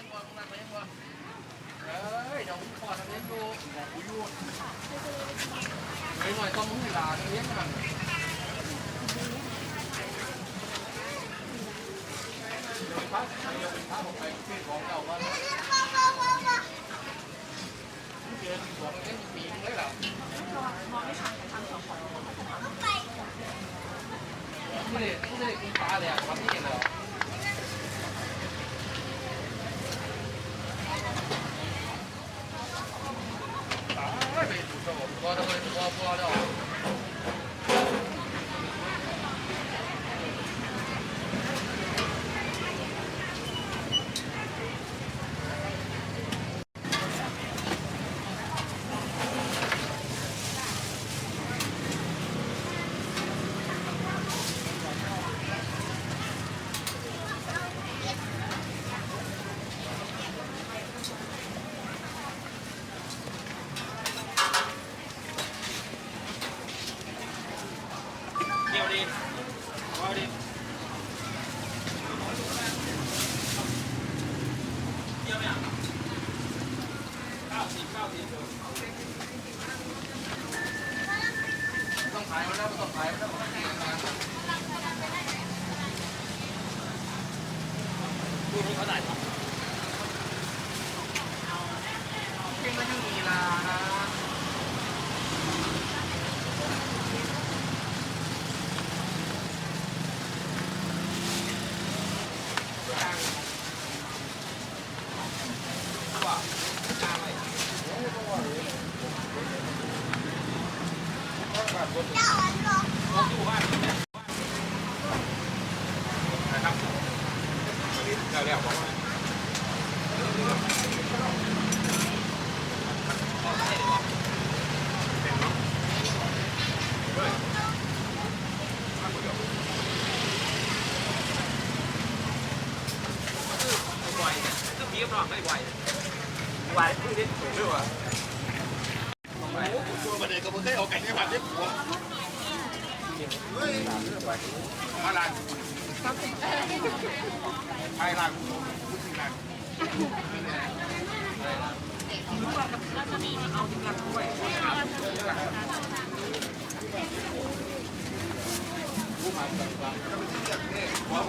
ค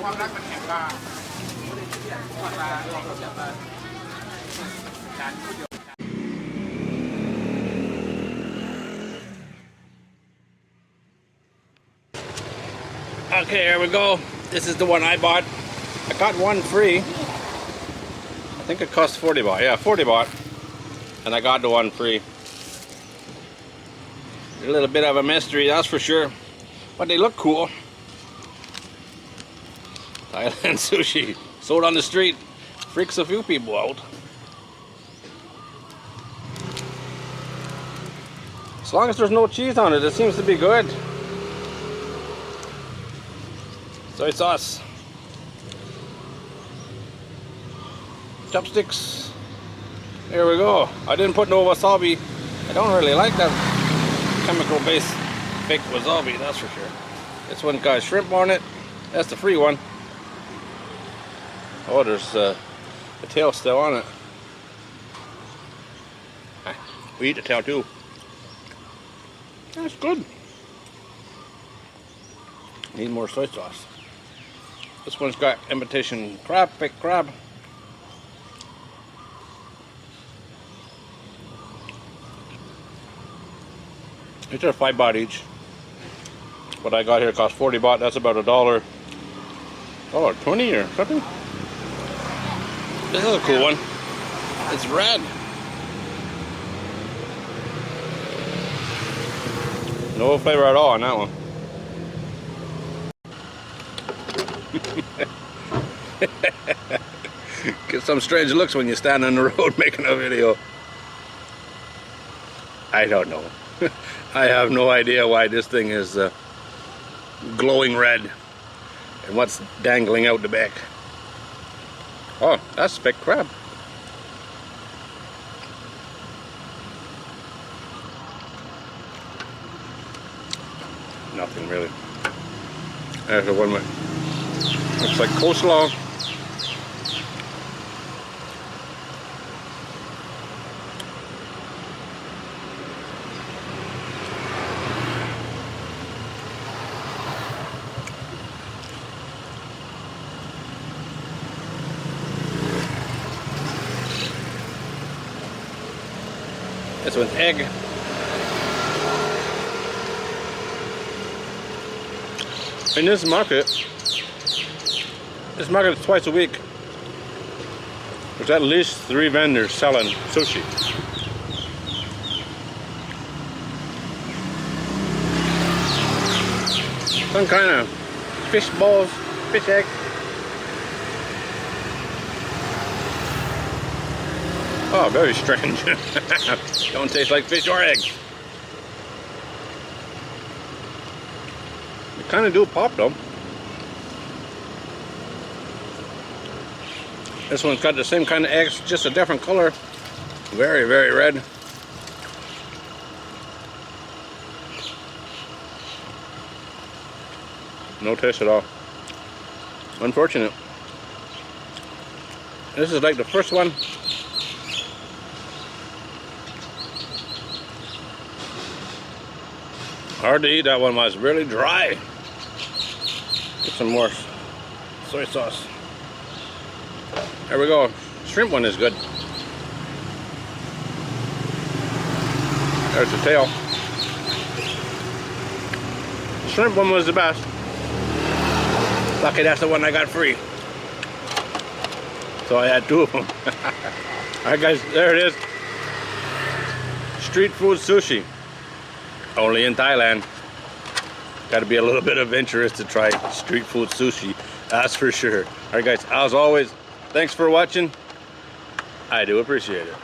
วามรักมันแข็งกล้า Okay, here we go. This is the one I bought. I got one free. I think it cost 40 baht. Yeah, 40 baht. And I got the one free. A little bit of a mystery, that's for sure. But they look cool. Thailand sushi. Sold on the street. Freaks a few people out. As long as there's no cheese on it, it seems to be good. Soy sauce. Chopsticks. There we go. I didn't put no wasabi. I don't really like that chemical-based fake wasabi, that's for sure. This one got shrimp on it. That's the free one. Oh, there's the tail still on it. We eat the tail too. That's good. Need more soy sauce. This one's got imitation crab, fake crab. These are 5 baht each. What I got here cost 40 baht. That's about $1. $1.20 or something. This is a cool one. It's red. No flavor at all on that one. Get some strange looks when you stand on the road making a video. I don't know. I have no idea why this thing is glowing red and what's dangling out the back. Oh, that's speck crab. Nothing really. There's the one with looks like coleslaw. This one's egg. In this market is twice a week. There's at least 3 vendors selling sushi. Some kind of fish balls, fish egg. Oh, very strange. Don't taste like fish or egg. They kind of do pop though. This one's got the same kind of eggs, just a different color. Very, very red. No taste at all. Unfortunate. This is like the first one. Hard to eat. That one was really dry. Get some more soy sauce. There we go. Shrimp one is good. There's the tail. Shrimp one was the best. Lucky that's the one I got free. So I had 2 of them. Alright guys, there it is. Street food sushi. Only in Thailand. Got to be a little bit adventurous to try street food sushi. That's for sure. Alright guys, as always, thanks for watching. I do appreciate it.